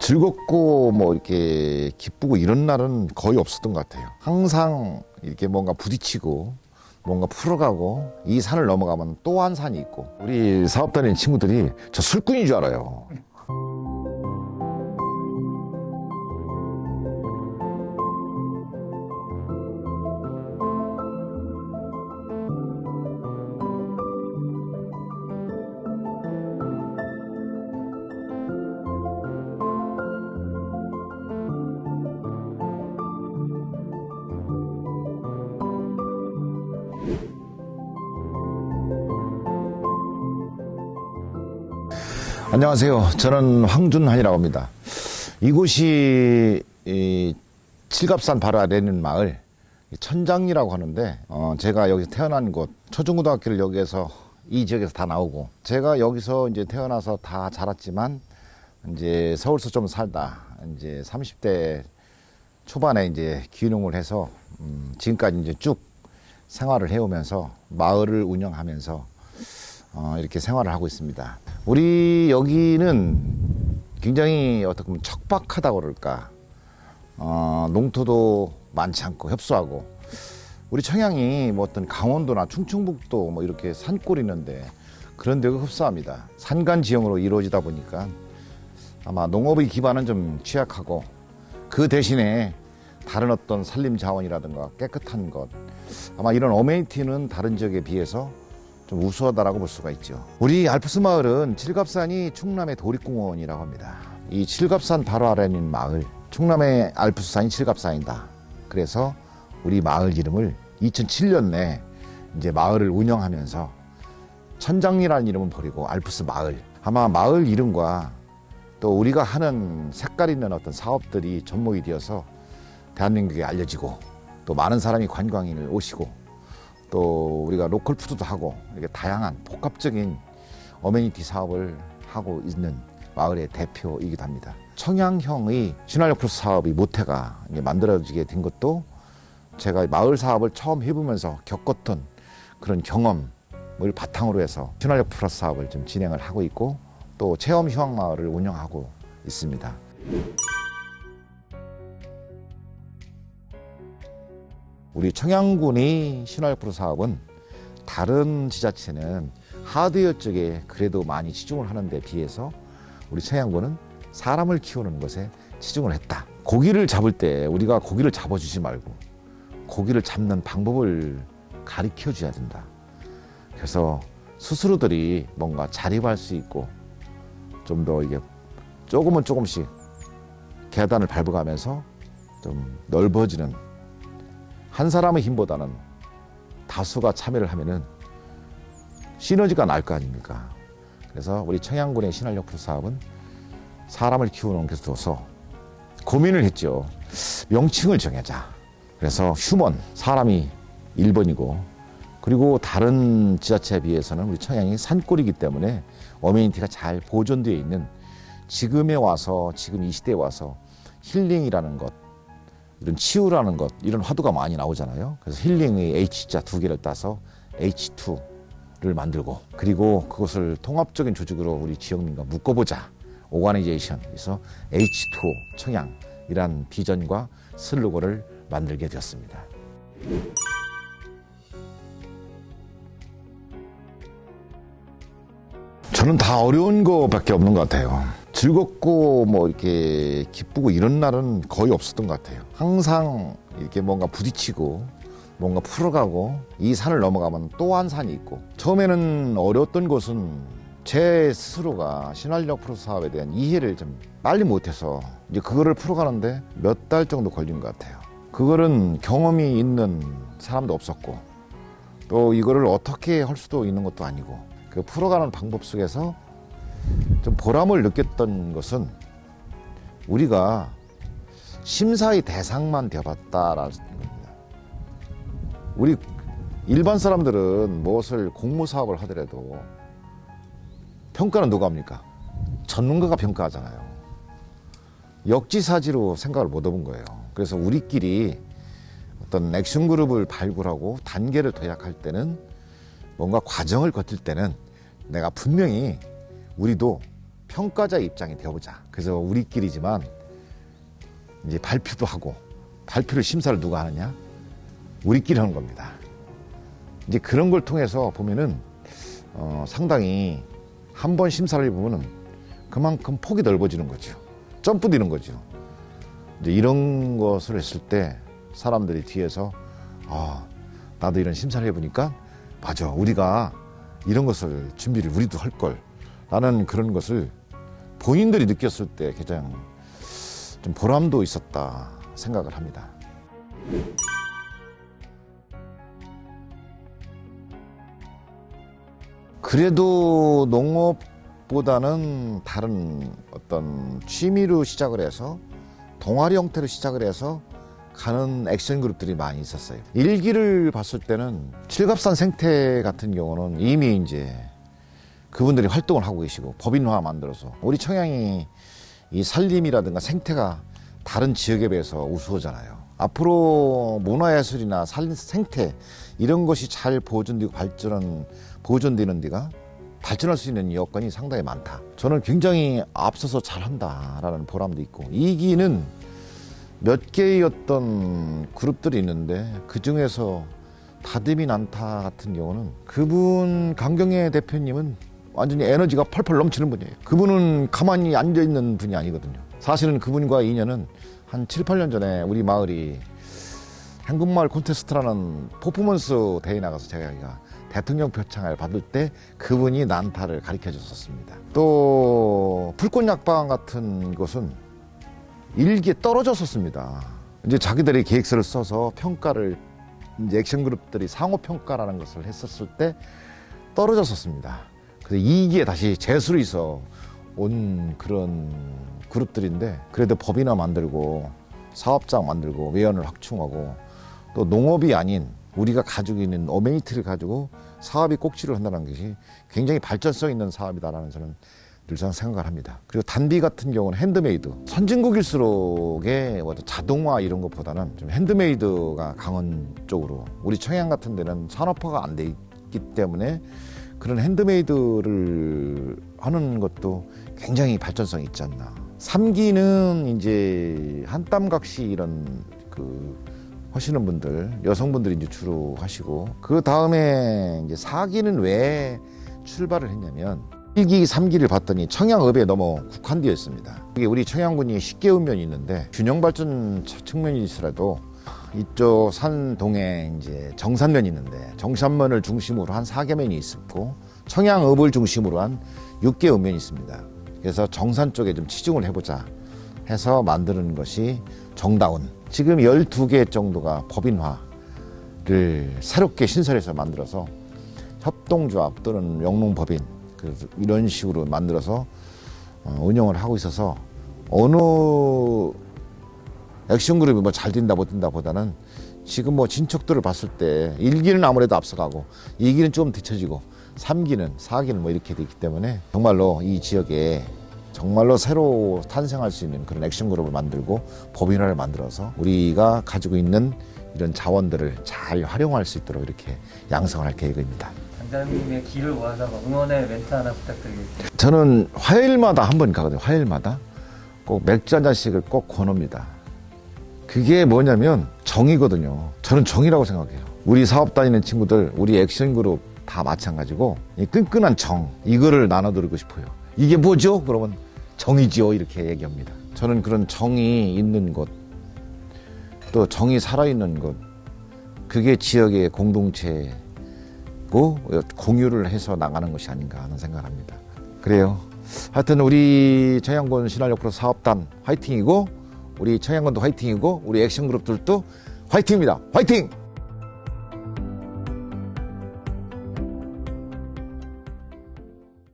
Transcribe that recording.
즐겁고 뭐 이렇게 기쁘고 이런 날은 거의 없었던 것 같아요. 항상 이렇게 뭔가 부딪히고 뭔가 풀어가고 이 산을 넘어가면 또 한 산이 있고, 우리 사업 다니는 친구들이 저 술꾼인 줄 알아요. 안녕하세요. 저는 황준환이라고 합니다. 이곳이 칠갑산 바로 아래 있는 마을 천장리라고 하는데, 제가 여기서 태어난 곳, 초중고등학교를 여기에서 이 지역에서 다 나오고, 제가 여기서 이제 태어나서 다 자랐지만 이제 서울서 좀 살다 이제 30대 초반에 이제 귀농을 해서 지금까지 이제 쭉 생활을 해오면서 마을을 운영하면서 이렇게 생활을 하고 있습니다. 우리 여기는 굉장히 어떻게 보면 척박하다고 그럴까, 농토도 많지 않고 협소하고, 우리 청양이 뭐 어떤 강원도나 충청북도 뭐 이렇게 산골이 있는데 그런 데가 흡사합니다. 산간 지형으로 이루어지다 보니까 아마 농업의 기반은 좀 취약하고, 그 대신에 다른 어떤 산림 자원이라든가 깨끗한 것, 아마 이런 어메니티는 다른 지역에 비해서 좀 우수하다라고 볼 수가 있죠. 우리 알프스 마을은 칠갑산이 충남의 도립공원이라고 합니다. 이 칠갑산 바로 아래 있는 마을, 충남의 알프스산이 칠갑산이다. 그래서 우리 마을 이름을 2007년에 이제 마을을 운영하면서 천장리라는 이름은 버리고 알프스 마을. 아마 마을 이름과 또 우리가 하는 색깔 있는 어떤 사업들이 접목이 되어서 대한민국에 알려지고, 또 많은 사람이 관광인을 오시고, 또 우리가 로컬 푸드도 하고, 이렇게 다양한 복합적인 어메니티 사업을 하고 있는 마을의 대표이기도 합니다. 청양형의 신활력 플러스 사업이 모태가 만들어지게 된 것도 제가 마을 사업을 처음 해보면서 겪었던 그런 경험을 바탕으로 해서 신활력 플러스 사업을 좀 진행을 하고 있고, 또 체험 휴학 마을을 운영하고 있습니다. 우리 청양군의 신활력 플러스 사업은 다른 지자체는 하드웨어 쪽에 그래도 많이 치중을 하는 데 비해서 우리 청양군은 사람을 키우는 것에 치중을 했다. 고기를 잡을 때 우리가 고기를 잡아주지 말고 고기를 잡는 방법을 가르쳐 줘야 된다. 그래서 스스로들이 뭔가 자립할 수 있고, 좀 더 이게 조금씩 계단을 밟아가면서 좀 넓어지는, 한 사람의 힘보다는 다수가 참여를 하면은 시너지가 날 거 아닙니까? 그래서 우리 청양군의 신활력 플러스 사업은 사람을 키우는 것에 있어서 고민을 했죠. 명칭을 정하자. 그래서 휴먼, 사람이 1번이고, 그리고 다른 지자체에 비해서는 우리 청양이 산골이기 때문에 어메니티가 잘 보존되어 있는, 지금에 와서, 지금 이 시대에 와서 힐링이라는 것, 이런 치유라는 것, 이런 화두가 많이 나오잖아요. 그래서 힐링의 H자 2개를 따서 H2를 만들고, 그리고 그것을 통합적인 조직으로 우리 지역민과 묶어보자. 오가니제이션. 그래서 H2O 청양이란 비전과 슬로건을 만들게 되었습니다. 저는 다 어려운 거밖에 없는 것 같아요. 즐겁고 뭐 이렇게 기쁘고 이런 날은 거의 없었던 것 같아요. 항상 이렇게 뭔가 부딪히고 뭔가 풀어가고, 이 산을 넘어가면 또 한 산이 있고, 처음에는 어려웠던 것은 제 스스로가 신활력 플러스 사업에 대한 이해를 좀 빨리 못해서 이제 그거를 풀어가는데 몇 달 정도 걸린 것 같아요. 그거는 경험이 있는 사람도 없었고, 또 이거를 어떻게 할 수도 있는 것도 아니고, 그 풀어가는 방법 속에서 좀 보람을 느꼈던 것은 우리가 심사의 대상만 되어봤다라는 겁니다. 우리 일반 사람들은 무엇을 공모사업을 하더라도 평가는 누가 합니까? 전문가가 평가하잖아요. 역지사지로 생각을 못 해본 거예요. 그래서 우리끼리 어떤 액션 그룹을 발굴하고 단계를 도약할 때는, 뭔가 과정을 거칠 때는 내가 분명히 우리도 평가자의 입장이 되어보자. 그래서 우리끼리지만 이제 발표도 하고, 발표를 심사를 누가 하느냐? 우리끼리 하는 겁니다. 이제 그런 걸 통해서 보면은 상당히 한 번 심사를 해보면은 그만큼 폭이 넓어지는 거죠. 점프 뛰는 거죠. 이제 이런 것을 했을 때 사람들이 뒤에서 나도 이런 심사를 해보니까 맞아, 우리가 이런 것을 준비를 우리도 할 걸 라는 그런 것을 본인들이 느꼈을 때 가장 좀 보람도 있었다 생각을 합니다. 그래도 농업보다는 다른 어떤 취미로 시작을 해서 동아리 형태로 시작을 해서 가는 액션 그룹들이 많이 있었어요. 일기를 봤을 때는 칠갑산 생태 같은 경우는 이미 이제 그분들이 활동을 하고 계시고 법인화 만들어서 우리 청양이 이 산림이라든가 생태가 다른 지역에 비해서 우수하잖아요. 앞으로 문화예술이나 생태 이런 것이 잘 보존되고 보존되는 데가 발전할 수 있는 여건이 상당히 많다. 저는 굉장히 앞서서 잘한다라는 보람도 있고, 이기는 몇 개의 어떤 그룹들이 있는데 그 중에서 다듬이 난타 같은 경우는 그분 강경애 대표님은 완전히 에너지가 펄펄 넘치는 분이에요. 그분은 가만히 앉아있는 분이 아니거든요. 사실은 그분과 인연은 한 7, 8년 전에 우리 마을이 한국마을 콘테스트라는 퍼포먼스 대회에 나가서 제가 대통령 표창을 받을 때 그분이 난타를 가르쳐 줬었습니다. 또 불꽃약방 같은 것은 일기에 떨어졌었습니다. 이제 자기들이 계획서를 써서 평가를 이제 액션 그룹들이 상호 평가라는 것을 했었을 때 떨어졌었습니다. 그래서 2기에 다시 재수를 해서 온 그런 그룹들인데, 그래도 법인화 만들고 사업장 만들고 외연을 확충하고 또 농업이 아닌 우리가 가지고 있는 어메니티를 가지고 사업이 꼭지를 한다는 것이 굉장히 발전성 있는 사업이다라는 저는 늘상 생각을 합니다. 그리고 단비 같은 경우는 핸드메이드. 선진국일수록의 자동화 이런 것보다는 좀 핸드메이드가 강한 쪽으로, 우리 청양 같은 데는 산업화가 안 돼 있기 때문에 그런 핸드메이드를 하는 것도 굉장히 발전성이 있지 않나. 3기는 이제 한땀각시 이런 하시는 분들, 여성분들이 이제 주로 하시고, 그 다음에 이제 4기는 왜 출발을 했냐면 1기, 3기를 봤더니 청양읍에 너무 국한되어 있습니다. 이게 우리 청양군이 10개 읍면이 있는데 균형 발전 측면이 있더라도 이쪽 산동에 이제 정산면이 있는데 정산면을 중심으로 한 4개면이 있었고 청양읍을 중심으로 한 6개 읍면이 있습니다. 그래서 정산 쪽에 좀 치중을 해보자 해서 만드는 것이 정다운. 지금 12개 정도가 법인화를 새롭게 신설해서 만들어서 협동조합 또는 영농법인 이런 식으로 만들어서 운영을 하고 있어서 어느 액션그룹이 뭐 잘 된다 못 된다 보다는 지금 뭐 진척도를 봤을 때 1기는 아무래도 앞서가고 2기는 좀 뒤처지고 3기는 4기는 뭐 이렇게 되기 때문에 정말로 이 지역에 정말로 새로 탄생할 수 있는 그런 액션그룹을 만들고 법인화를 만들어서 우리가 가지고 있는 이런 자원들을 잘 활용할 수 있도록 이렇게 양성을 할 계획입니다. 단장님의 길을 모아서 응원의 멘트 하나 부탁드리겠습니다. 저는 화요일마다 한 번 가거든요. 화요일마다 꼭 맥주 한 잔씩을 꼭 권합니다. 그게 뭐냐면 정이거든요. 저는 정이라고 생각해요. 우리 사업 다니는 친구들, 우리 액션그룹 다 마찬가지고 이 끈끈한 정, 이거를 나눠드리고 싶어요. 이게 뭐죠? 그러면 정이지요, 이렇게 얘기합니다. 저는 그런 정이 있는 곳, 또 정이 살아있는 곳, 그게 지역의 공동체고 공유를 해서 나가는 것이 아닌가 하는 생각을 합니다. 그래요. 하여튼 우리 청양군 신활6% 사업단 화이팅이고, 우리 청양군도 화이팅이고, 우리 액션그룹들도 화이팅입니다. 화이팅!